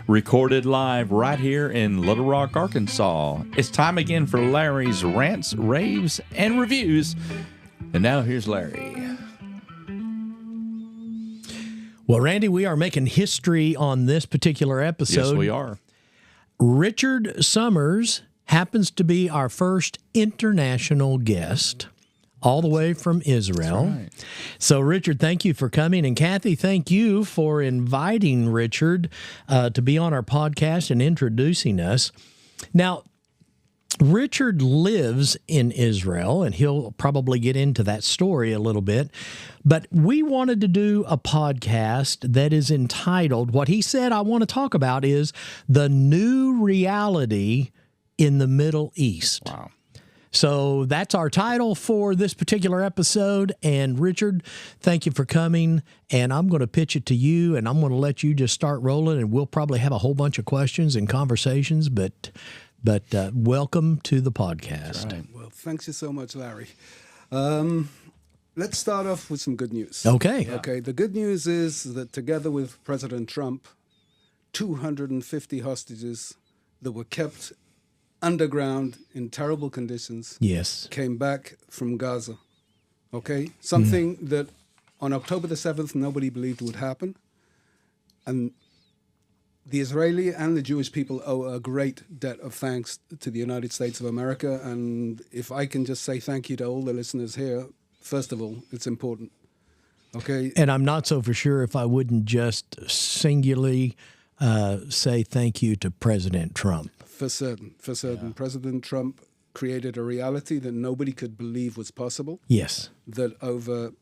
recorded live right here in Little Rock, Arkansas. It's time again for Larry's Rants, Raves, and Reviews. And now here's Larry. Well, Randy, we are making history on this particular episode. Yes, we are. Richard Summers happens to be our first international guest, all the way from Israel. That's right. So, Richard, thank you for coming. And Kathy, thank you for inviting Richard to be on our podcast and introducing us. Now, Richard lives in Israel, and he'll probably get into that story a little bit. But we wanted to do a podcast that is entitled, what he said I want to talk about is the new reality in the Middle East. Wow. So that's our title for this particular episode. And Richard, thank you for coming. And I'm going to pitch it to you, and I'm going to let you just start rolling, and we'll probably have a whole bunch of questions and conversations. But welcome to the podcast. Right. Well, thanks you so much, Larry. Let's start off with some good news. Okay. Okay. The good news is that together with President Trump, 250 hostages that were kept underground in terrible conditions, Yes, came back from Gaza. Okay? Something that on October the 7th, nobody believed would happen. And the Israeli and the Jewish people owe a great debt of thanks to the United States of America. And if I can just say thank you to all the listeners here, first of all, it's important. Okay? And I'm not so for sure if I wouldn't just singularly say thank you to President Trump. For certain. Yeah. President Trump created a reality that nobody could believe was possible. Yes. That over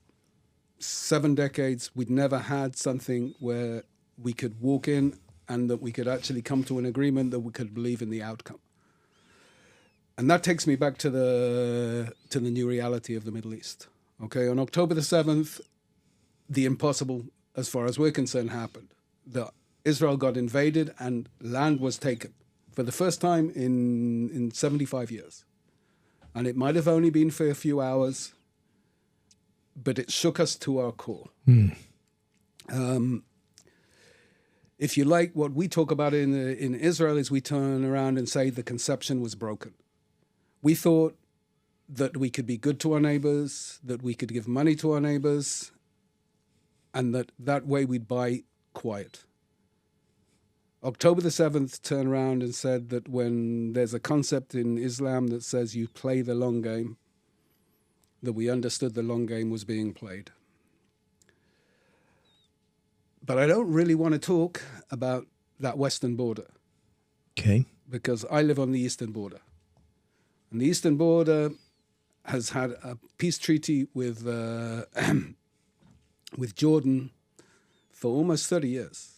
7 decades, we'd never had something where we could walk in and that we could actually come to an agreement that we could believe in the outcome. And that takes me back to the new reality of the Middle East. Okay, on October the 7th, the impossible, as far as we're concerned, happened. Israel got invaded and land was taken for the first time in 75 years. And it might have only been for a few hours, but it shook us to our core. If you like, what we talk about in Israel is we turn around and say the conception was broken. We thought that we could be good to our neighbors, that we could give money to our neighbors, and that way we'd buy quiet. October the 7th turned around and said that when there's a concept in Islam that says you play the long game, that we understood the long game was being played. But I don't really want to talk about that western border. Okay. Because I live on the eastern border. And the eastern border has had a peace treaty with Jordan for almost 30 years.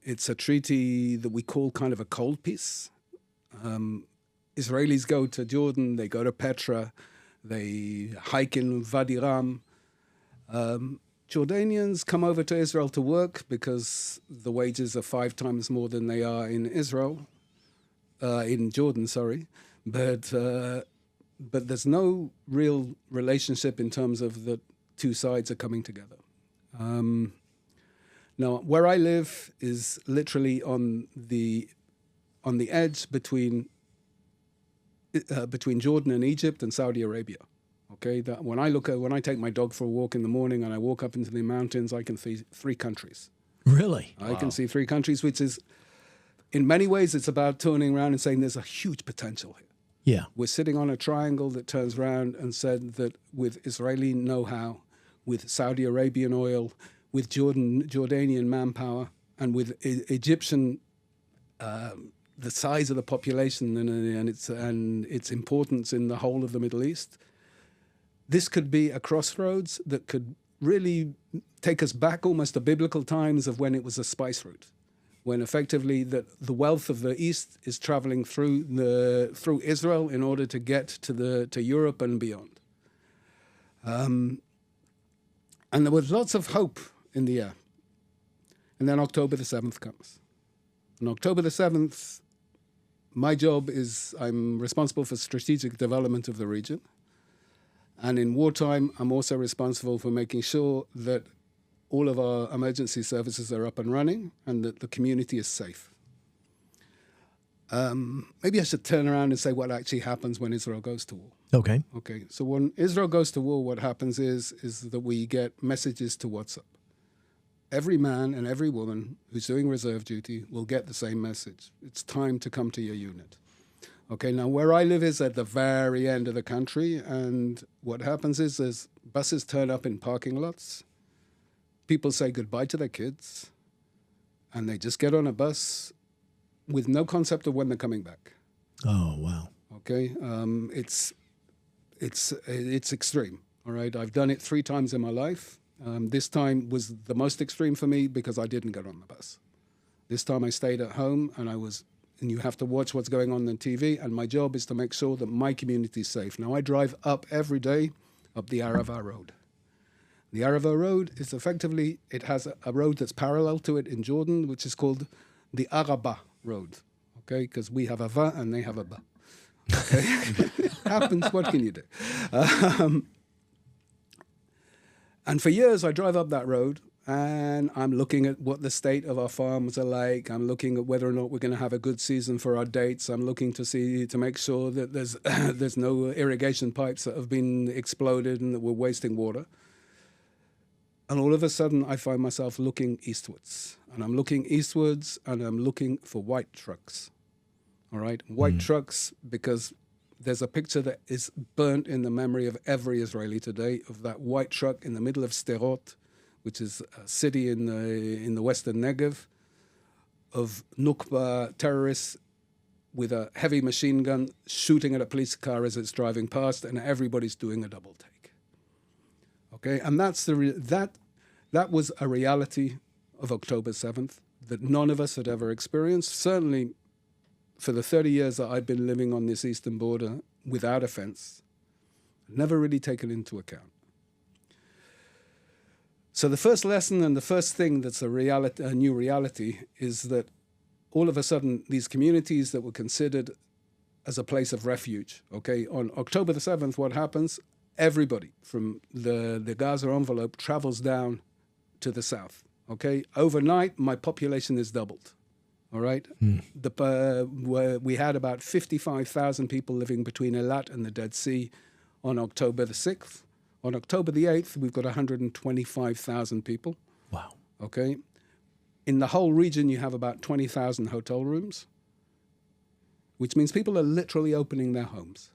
It's a treaty that we call kind of a cold peace. Israelis go to Jordan, they go to Petra, they hike in Wadi Ram. Jordanians come over to Israel to work because the wages are 5 times more than they are in Jordan, sorry. But there's no real relationship in terms of the two sides are coming together. Now, where I live is literally on the edge between Jordan and Egypt and Saudi Arabia. Okay, when I take my dog for a walk in the morning and I walk up into the mountains, I can see 3 countries. Really? I can see 3 countries, which is, in many ways, it's about turning around and saying there's a huge potential here. Yeah. We're sitting on a triangle that turns around and said that with Israeli know-how, with Saudi Arabian oil, with Jordanian manpower, and with Egyptian, the size of the population and its importance in the whole of the Middle East, this could be a crossroads that could really take us back almost to biblical times of when it was a spice route, when effectively the wealth of the East is traveling through Israel in order to get to Europe and beyond. And there was lots of hope in the air. And then October the 7th comes. On October the 7th, my job is I'm responsible for strategic development of the region. And in wartime, I'm also responsible for making sure that all of our emergency services are up and running and that the community is safe. Maybe I should turn around and say what actually happens when Israel goes to war. Okay. Okay, so when Israel goes to war, what happens is that we get messages to WhatsApp. Every man and every woman who's doing reserve duty will get the same message. It's time to come to your unit. Okay, now where I live is at the very end of the country, and what happens is buses turn up in parking lots. People say goodbye to their kids, and they just get on a bus with no concept of when they're coming back. Oh, wow. Okay, it's extreme. All right, I've done it 3 times in my life. This time was the most extreme for me because I didn't get on the bus. This time I stayed at home, and you have to watch what's going on TV, and my job is to make sure that my community is safe. Now, I drive up every day up the Arava Road. The Arava Road is effectively, it has a road that's parallel to it in Jordan, which is called the Araba Road, okay? Because we have a va and they have a ba. Okay? Happens, what can you do? And for years, I drive up that road, and I'm looking at what the state of our farms are like. I'm looking at whether or not we're going to have a good season for our dates. I'm looking to make sure that there's no irrigation pipes that have been exploded and that we're wasting water. And all of a sudden, I find myself looking eastwards. And I'm looking eastwards, and I'm looking for white trucks. All right? White trucks, because there's a picture that is burnt in the memory of every Israeli today of that white truck in the middle of Sderot, which is a city in the western Negev, of Nukba terrorists with a heavy machine gun shooting at a police car as it's driving past, and everybody's doing a double take. Okay, and that was a reality of October 7th that none of us had ever experienced. Certainly, for the 30 years that I've been living on this eastern border without a fence, never really taken into account. So the first lesson and the first thing that's a new reality is that all of a sudden these communities that were considered as a place of refuge, okay, on October the 7th, what happens? Everybody from the Gaza envelope travels down to the south, okay? Overnight, my population is doubled. All right. We had about 55,000 people living between Eilat and the Dead Sea on October the 6th. On October the 8th, we've got 125,000 people. Wow. Okay. In the whole region, you have about 20,000 hotel rooms, which means people are literally opening their homes.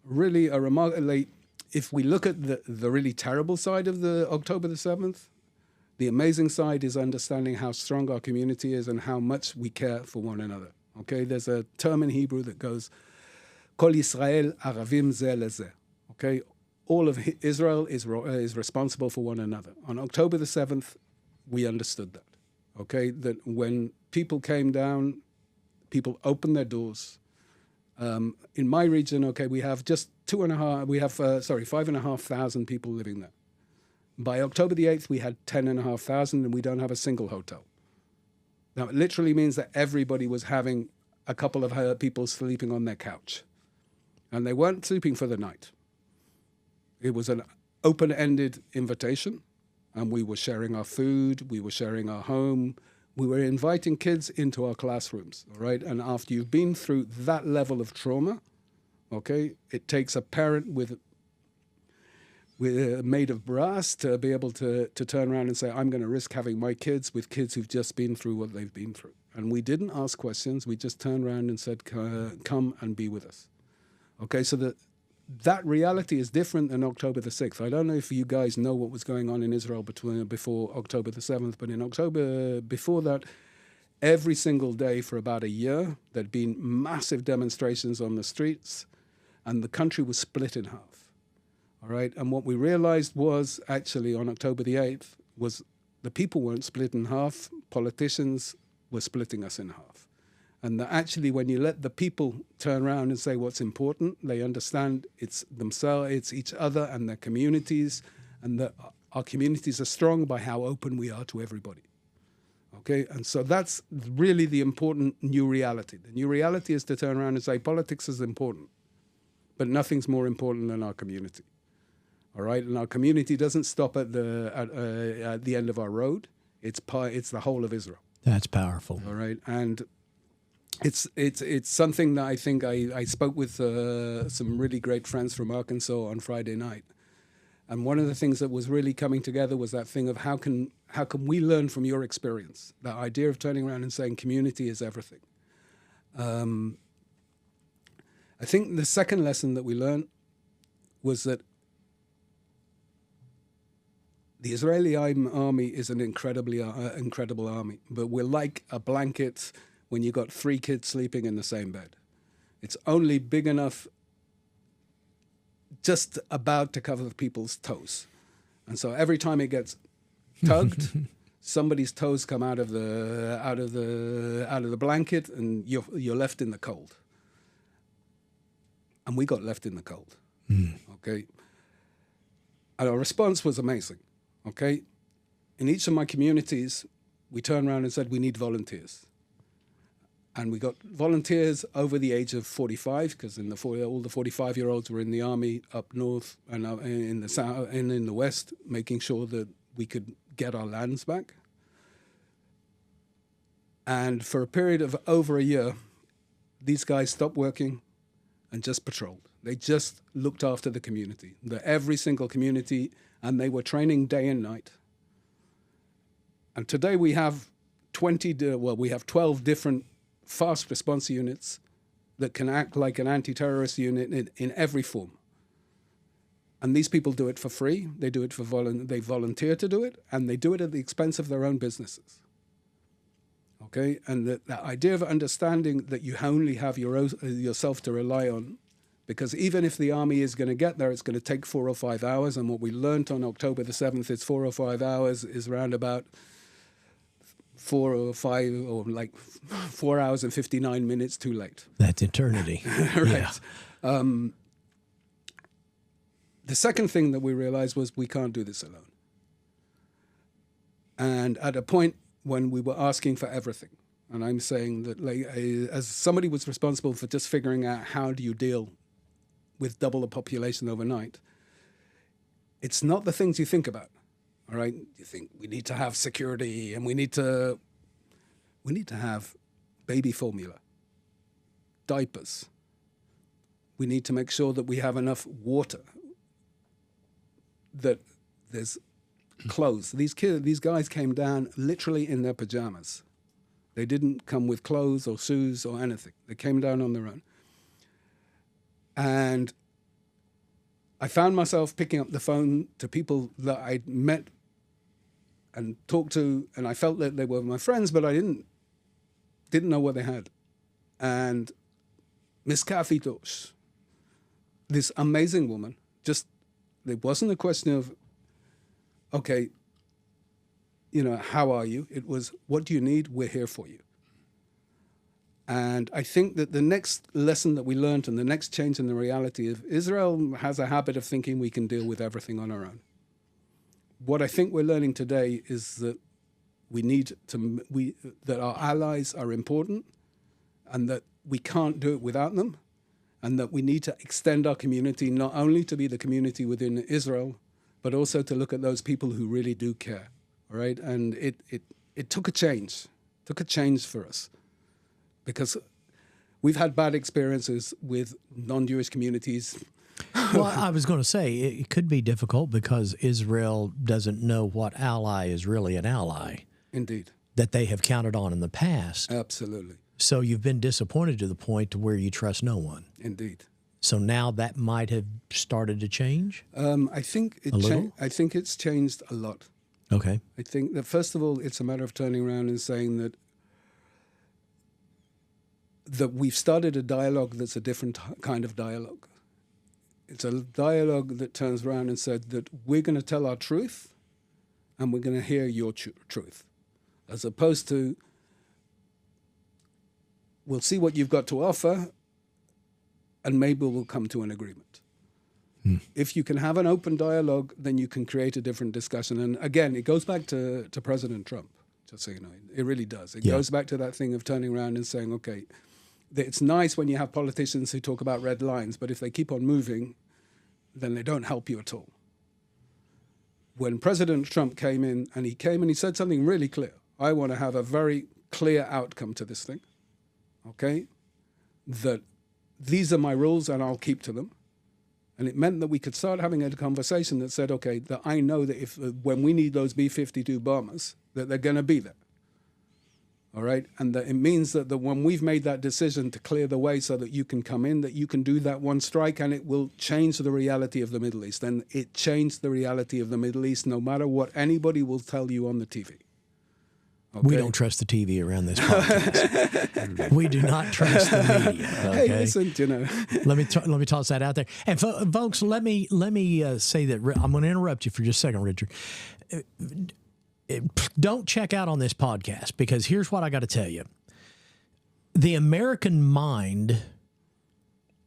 Really a remarkably, if we look at the really terrible side of the October the 7th, the amazing side is understanding how strong our community is and how much we care for one another. Okay, there's a term in Hebrew that goes, Kol Yisrael Aravim Zeh Lezeh. Okay, all of Israel is responsible for one another. On October the 7th, we understood that. Okay, that when people came down, people opened their doors. In my region, okay, we have just 5,500 people living there. By October the 8th, we had 10,500, and we don't have a single hotel. Now, it literally means that everybody was having a couple of people sleeping on their couch. And they weren't sleeping for the night. It was an open-ended invitation, and we were sharing our food, we were sharing our home, we were inviting kids into our classrooms, all right? And after you've been through that level of trauma, okay, it takes a parent made of brass to be able to turn around and say, I'm going to risk having my kids with kids who've just been through what they've been through. And we didn't ask questions. We just turned around and said, come and be with us. Okay, so that reality is different than October the 6th. I don't know if you guys know what was going on in Israel before October the 7th, but in October before that, every single day for about a year, there'd been massive demonstrations on the streets, and the country was split in half. All right, and what we realized was actually on October the 8th was the people weren't split in half, politicians were splitting us in half. And that actually when you let the people turn around and say what's important, they understand it's themselves, it's each other and their communities, and that our communities are strong by how open we are to everybody. Okay, and so that's really the important new reality. The new reality is to turn around and say politics is important, but nothing's more important than our community. all right? And our community doesn't stop at the end of our road. It's the whole of Israel. That's powerful. All right, and it's something that I think I spoke with some really great friends from Arkansas on Friday night, and one of the things that was really coming together was that thing of how can we learn from your experience? That idea of turning around and saying community is everything. I think the second lesson that we learned was that the Israeli army is an incredible army, but we're like a blanket when you got 3 kids sleeping in the same bed. It's only big enough just about to cover people's toes. And so every time it gets tugged, somebody's toes come out of the blanket, and you're left in the cold. And we got left in the cold. Okay. And our response was amazing. Okay. In each of my communities, we turned around and said, we need volunteers. And we got volunteers over the age of 45, because all the 45-year-olds were in the army up north and in the south and in the west, making sure that we could get our lands back. And for a period of over a year, these guys stopped working and just patrolled. They just looked after the community, every single community, and they were training day and night. And today we have 12 different fast response units that can act like an anti-terrorist unit in every form. And these people do it for free. They do it they volunteer to do it, and they do it at the expense of their own businesses. Okay, and that idea of understanding that you only have yourself to rely on, because even if the army is going to get there, it's going to take 4 or 5 hours. And what we learned on October the 7th is 4 or 5 hours is around about 4 or 5 or like 4 hours and 59 minutes too late. That's eternity. Right. Yeah. The second thing that we realized was we can't do this alone. And at a point when we were asking for everything, and I'm saying that as somebody was responsible for just figuring out how do you deal with double the population overnight, it's not the things you think about. All right, you think we need to have security, and we need to have baby formula, diapers. We need to make sure that we have enough water, that there's clothes. These guys came down literally in their pajamas. They didn't come with clothes or shoes or anything. They came down on their own. And I found myself picking up the phone to people that I'd met and talked to, and I felt that they were my friends, but I didn't know what they had. And Miss Kathy Dosh, this amazing woman, it wasn't a question of, okay, how are you? It was, what do you need? We're here for you. And I think that the next lesson that we learned and the next change in the reality of Israel has a habit of thinking we can deal with everything on our own. What I think we're learning today is that that our allies are important, and that we can't do it without them, and that we need to extend our community not only to be the community within Israel, but also to look at those people who really do care. All right, and it took a change for us, because we've had bad experiences with non-Jewish communities. Well, I was going to say, it could be difficult because Israel doesn't know what ally is really an ally. Indeed. That they have counted on in the past. Absolutely. So you've been disappointed to the point to where you trust no one. Indeed. So now that might have started to change? I think it's changed a lot. Okay. I think that, first of all, it's a matter of turning around and saying that we've started a dialogue that's a different kind of dialogue. It's a dialogue that turns around and said that we're going to tell our truth, and we're going to hear your truth, as opposed to, we'll see what you've got to offer, and maybe we'll come to an agreement. If you can have an open dialogue, then you can create a different discussion. And again, it goes back to President Trump, just so you know. It really does. It goes back to that thing of turning around and saying, okay, it's nice when you have politicians who talk about red lines, but if they keep on moving, then they don't help you at all. when President Trump came in, and he said something really clear. I want to have a very clear outcome to this thing, okay? That these are my rules and I'll keep to them. And it meant that we could start having a conversation that said, okay, that I know that if when we need those B-52 bombers, that they're going to be there. All right? And that it means that when we've made that decision to clear the way so that you can come in, that you can do that one strike and it will change the reality of the Middle East. And it changed the reality of the Middle East no matter what anybody will tell you on the TV. Okay. We don't trust the TV around this podcast. We do not trust the media. Okay? Hey, listen, you know. let me toss that out there. And folks, let me say that I'm going to interrupt you for just a second, Richard. Don't check out on this podcast, because here's what I got to tell you. The American mind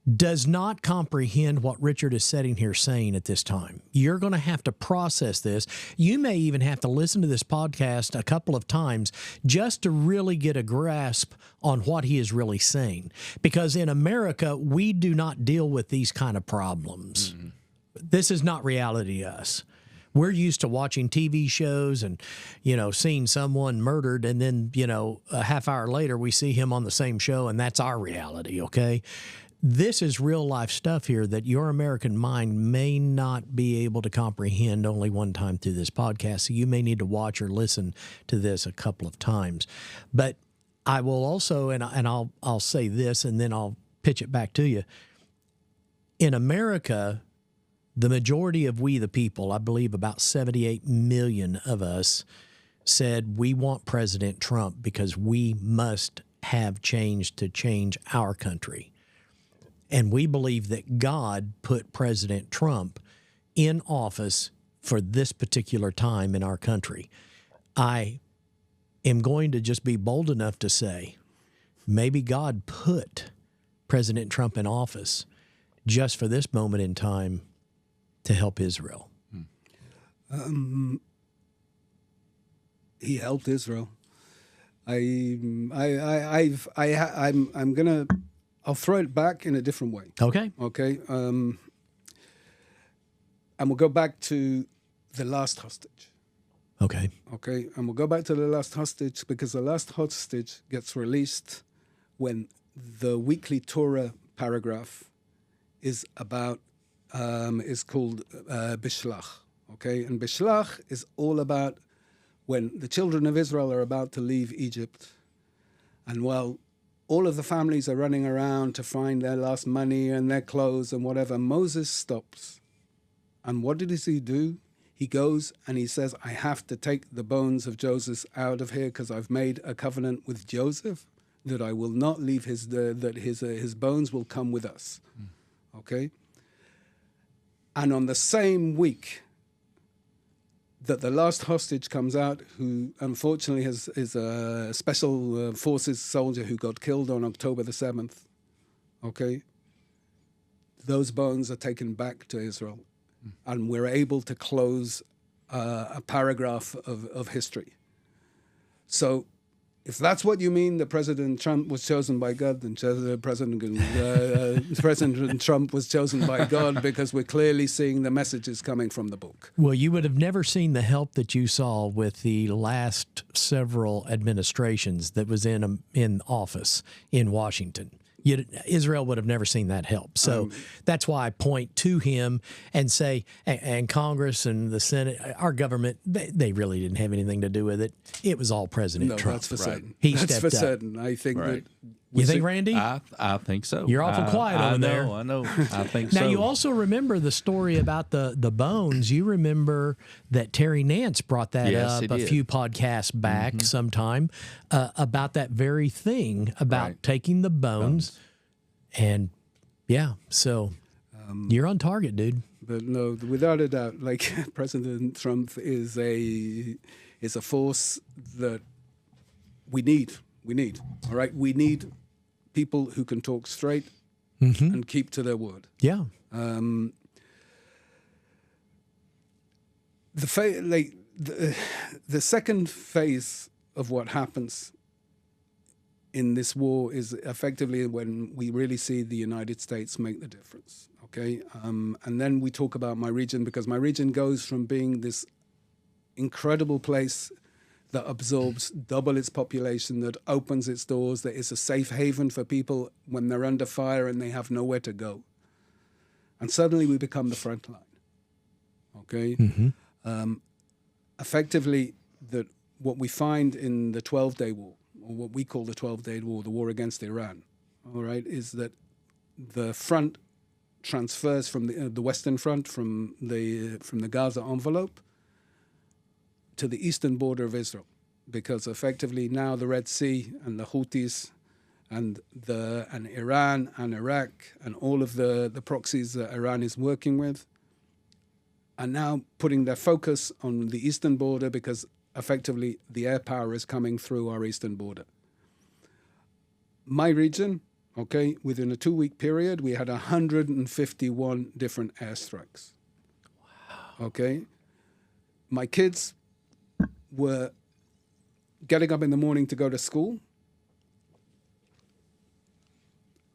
does not comprehend what Richard is sitting here saying at this time. You're going to have to process this. You may even have to listen to this podcast a couple of times just to really get a grasp on what he is really saying. Because in America, we do not deal with these kind of problems. Mm-hmm. This is not reality to us. We're used to watching TV shows and, seeing someone murdered, and then, a half hour later we see him on the same show, and that's our reality, okay? This is real life stuff here that your American mind may not be able to comprehend only one time through this podcast. So you may need to watch or listen to this a couple of times. But I will also, and I'll say this, and then I'll pitch it back to you. In America, the majority of we the people, I believe about 78 million of us, said we want President Trump because we must have change to change our country. And we believe that God put President Trump in office for this particular time in our country. I am going to just be bold enough to say, maybe God put President Trump in office just for this moment in time to help Israel. He helped Israel. I'll throw it back in a different way. Okay. Okay. And we'll go back to the last hostage. Okay. Okay. And we'll go back to the last hostage, because the last hostage gets released when the weekly Torah paragraph is about, is called Bishlach. Okay. And Bishlach is all about when the children of Israel are about to leave Egypt. And while all of the families are running around to find their last money and their clothes and whatever, Moses stops. And what does he do? He goes and he says, I have to take the bones of Joseph out of here because I've made a covenant with Joseph that I will not leave that his bones will come with us. Okay? And on the same week that the last hostage comes out, who unfortunately is a special forces soldier who got killed on October the 7th, okay? Those bones are taken back to Israel, and we're able to close a paragraph of history. So if that's what you mean, that President Trump was chosen by God, then President Trump was chosen by God, because we're clearly seeing the messages coming from the book. Well, you would have never seen the help that you saw with the last several administrations that was in office in Washington. Israel would have never seen that help. So that's why I point to him and say, and Congress and the Senate, our government, they really didn't have anything to do with it. It was all President Trump. That's for certain. He that's stepped for up. certain. I think that. You think, Randy? I think so. You're awful quiet over there. I know. I think so. Now, you also remember the story about the bones. You remember that Terry Nance brought that up a few podcasts back sometime about that very thing, about taking the bones. And, so you're on target, dude. But no, without a doubt, like President Trump is a force that we need. All right? We need people who can talk straight and keep to their word. Yeah. The second phase of what happens in this war is effectively when we really see the United States make the difference. Okay, and then we talk about my region, because my region goes from being this incredible place that absorbs double its population, that opens its doors, that is a safe haven for people when they're under fire and they have nowhere to go. And suddenly we become the front line. Okay? Effectively, that what we find in the 12-day war, or what we call the 12-day war, the war against Iran, all right, is that the front transfers from the Western Front, from the Gaza envelope, to the eastern border of Israel, because effectively now the Red Sea and the Houthis and Iran and Iraq and all of the proxies that Iran is working with are now putting their focus on the eastern border, because effectively the air power is coming through our eastern border. My region, okay, within a 2-week period, we had 151 different airstrikes. Wow. Okay? My kids were getting up in the morning to go to school,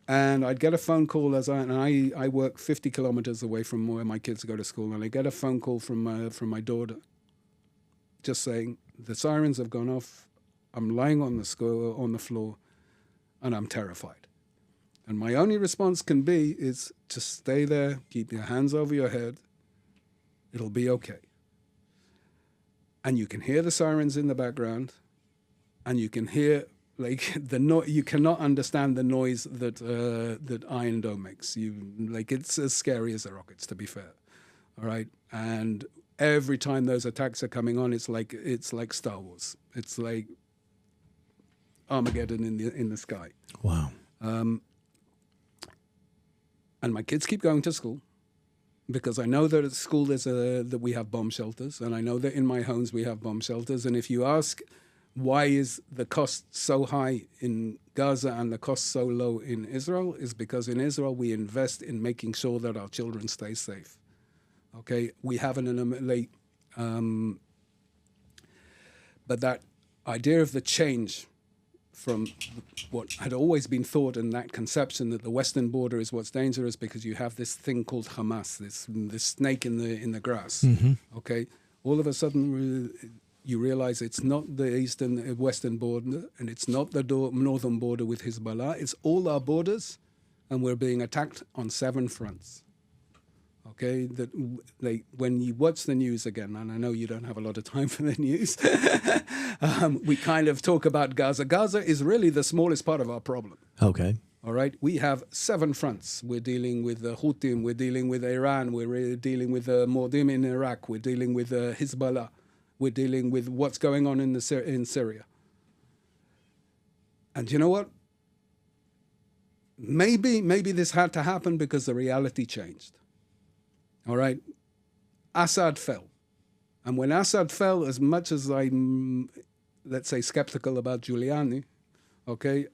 and I'd get a phone call I work 50 kilometers away from where my kids go to school, and I get a phone call from my daughter just saying, the sirens have gone off, I'm lying on the floor, and I'm terrified. And my only response can be is just stay there, keep your hands over your head, it'll be okay. And you can hear the sirens in the background, and you can hear you cannot understand the noise that Iron Dome makes. It's as scary as the rockets, to be fair. All right, and every time those attacks are coming on, it's like Star Wars. It's like Armageddon in the sky. Wow. And my kids keep going to school, because I know that at school that we have bomb shelters, and I know that in my homes we have bomb shelters. And if you ask why is the cost so high in Gaza and the cost so low in Israel, is because in Israel we invest in making sure that our children stay safe. Okay, we have but that idea of the change from what had always been thought, and that conception that the western border is what's dangerous because you have this thing called Hamas, this snake in the grass. Okay, all of a sudden you realize it's not the western border, and it's not the northern border with Hezbollah. It's all our borders, and we're being attacked on 7 fronts. Okay, when you watch the news again, and I know you don't have a lot of time for the news, we kind of talk about Gaza. Gaza is really the smallest part of our problem. Okay. All right, we have 7 fronts. We're dealing with the Houthis, we're dealing with Iran, we're dealing with the Mordim in Iraq, we're dealing with Hezbollah, we're dealing with what's going on in Syria. And you know what? Maybe this had to happen because the reality changed. All right, Assad fell. And when Assad fell, as much as I'm, let's say, skeptical about Giuliani, okay,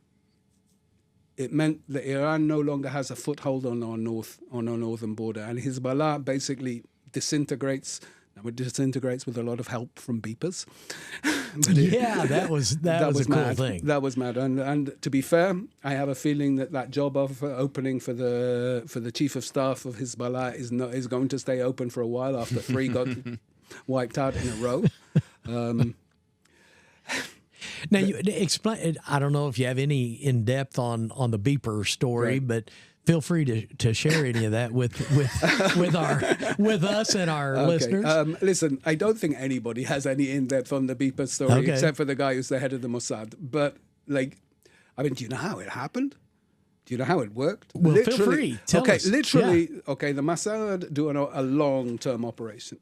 it meant that Iran no longer has a foothold on our northern border. And Hezbollah basically disintegrates. Now it disintegrates with a lot of help from beepers. That was a cool thing. That was mad. And to be fair, I have a feeling that job of opening for the chief of staff of Hezbollah is going to stay open for a while after 3 got wiped out in a row. Now, you explain. I don't know if you have any in depth on the beeper story, right. But feel free to share any of that with us and our listeners. Listen, I don't think anybody has any in depth on the beeper story except for the guy who's the head of the Mossad. But do you know how it happened? Do you know how it worked? Well, feel free. Tell us. The Mossad do a long-term operation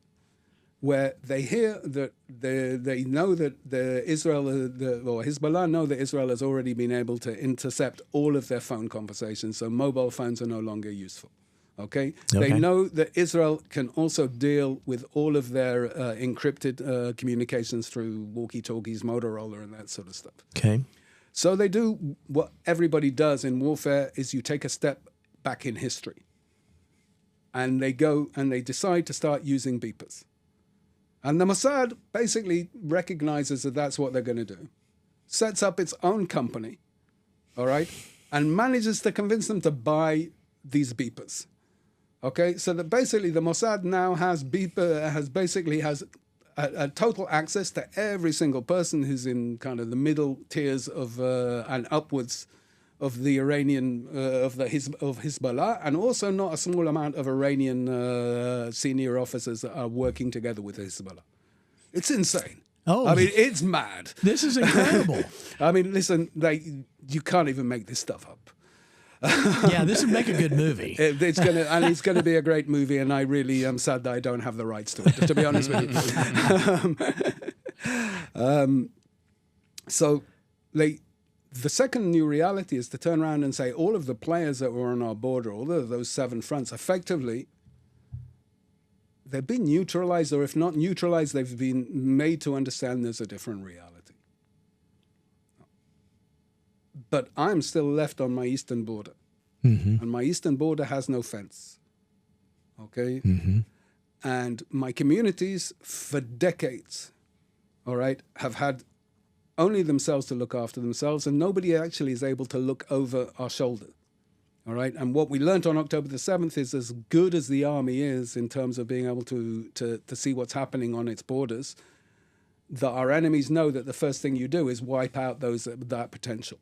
where they hear that they know that Hezbollah know that Israel has already been able to intercept all of their phone conversations, so mobile phones are no longer useful. Okay? They know that Israel can also deal with all of their encrypted communications through walkie-talkies, Motorola, and that sort of stuff. Okay. So they do what everybody does in warfare: is you take a step back in history, and they go and they decide to start using beepers. And the Mossad basically recognizes that that's what they're going to do, sets up its own company, all right, and manages to convince them to buy these beepers. Okay, so that basically the Mossad now has a total access to every single person who's in kind of the middle tiers of and upwards of the Iranian of Hezbollah, and also not a small amount of Iranian senior officers that are working together with Hezbollah. It's insane. Oh, I mean, it's mad. This is incredible. I mean, listen, you can't even make this stuff up. Yeah, this would make a good movie. It's gonna be a great movie, and I really am sad that I don't have the rights to it, to be honest with you. So, the second new reality is to turn around and say all of the players that were on our border, all of those 7 fronts, effectively, they've been neutralized, or if not neutralized, they've been made to understand there's a different reality. But I'm still left on my eastern border. Mm-hmm. And my eastern border has no fence. Okay? Mm-hmm. And my communities, for decades, all right, have had only themselves to look after themselves, and nobody actually is able to look over our shoulder. All right? And what we learned on October the 7th is, as good as the army is in terms of being able to see what's happening on its borders, that our enemies know that the first thing you do is wipe out that potential.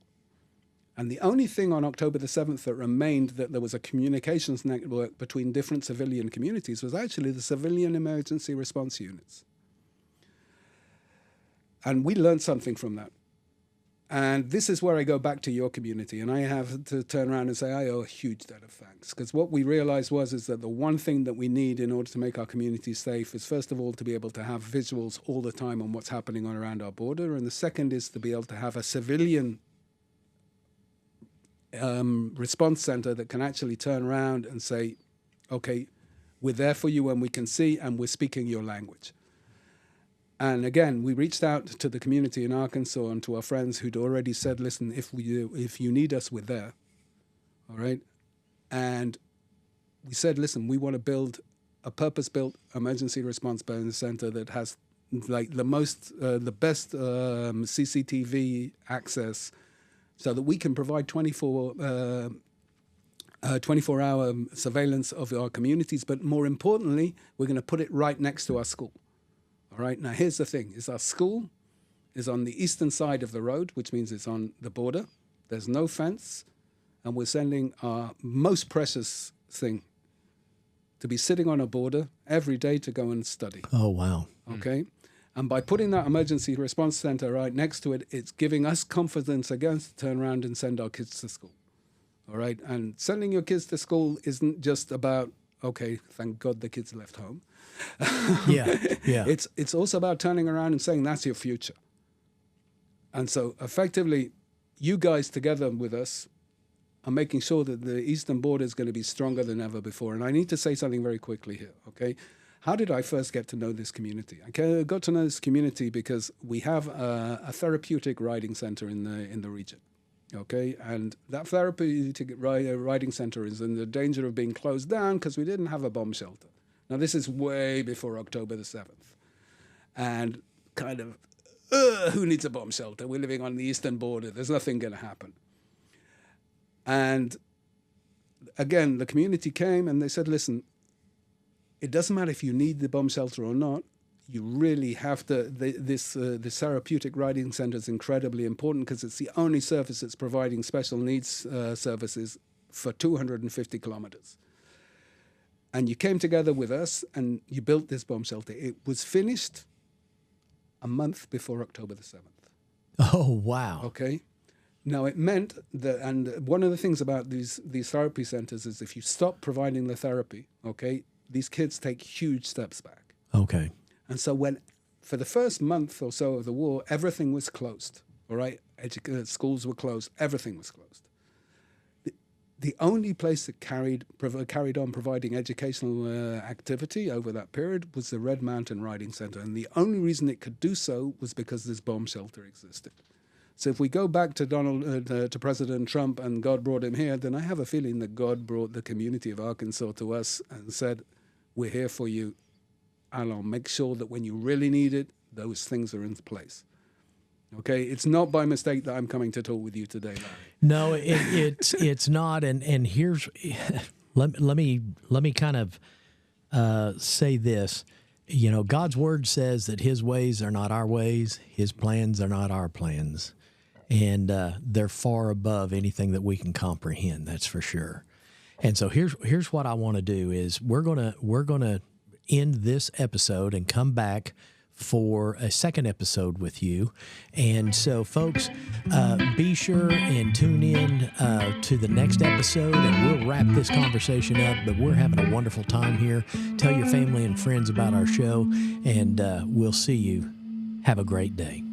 And the only thing on October the 7th that remained, that there was a communications network between different civilian communities, was actually the civilian emergency response units. And we learned something from that. And this is where I go back to your community, and I have to turn around and say I owe a huge debt of thanks, because what we realized is that the one thing that we need in order to make our community safe is, first of all, to be able to have visuals all the time on what's happening on around our border, and the second is to be able to have a civilian response center that can actually turn around and say, okay, we're there for you and we can see, and we're speaking your language. And again, we reached out to the community in Arkansas and to our friends who'd already said, listen, if you need us, we're there. All right? And we said, listen, we want to build a purpose-built emergency response center that has like the best CCTV access, so that we can provide 24-hour surveillance of our communities. But more importantly, we're going to put it right next to our school. All right. Now, here's the thing: is our school is on the eastern side of the road, which means it's on the border. There's no fence, and we're sending our most precious thing to be sitting on a border every day to go and study. Oh, wow. Okay. And by putting that emergency response center right next to it, it's giving us confidence again to turn around and send our kids to school. All right. And sending your kids to school isn't just about, okay, thank God the kids left home. Yeah. It's also about turning around and saying that's your future. And so effectively, you guys together with us are making sure that the eastern border is going to be stronger than ever before. And I need to say something very quickly here, okay? How did I first get to know this community? I got to know this community because we have a therapeutic riding center in the region, okay? And that therapeutic riding center is in the danger of being closed down because we didn't have a bomb shelter. Now, this is way before October the 7th. And kind of, who needs a bomb shelter? We're living on the eastern border. There's nothing going to happen. And again, the community came and they said, listen, it doesn't matter if you need the bomb shelter or not. You really have to. This therapeutic riding center is incredibly important because it's the only service that's providing special needs services for 250 kilometers. And you came together with us and you built this bomb shelter. It was finished a month before October the 7th. Oh, wow. Okay. Now, it meant that, and one of the things about these therapy centers is if you stop providing the therapy, okay, these kids take huge steps back. Okay. And so for the first month or so of the war, everything was closed, all right? Schools were closed. Everything was closed. The only place that carried on providing educational activity over that period was the Red Mountain Riding Center. And the only reason it could do so was because this bomb shelter existed. So if we go back to to President Trump and God brought him here, then I have a feeling that God brought the community of Arkansas to us and said, we're here for you, and I'll make sure that when you really need it, those things are in place. Okay, it's not by mistake that I'm coming to talk with you today, Larry. No, it's not. And here's let me kind of say this. God's word says that his ways are not our ways, his plans are not our plans. And they're far above anything that we can comprehend, that's for sure. And so here's what I want to do is we're gonna end this episode and come back for a second episode with you. And so, folks, be sure and tune in to the next episode, and we'll wrap this conversation up. But we're having a wonderful time here. Tell your family and friends about our show, and we'll see you. Have a great day.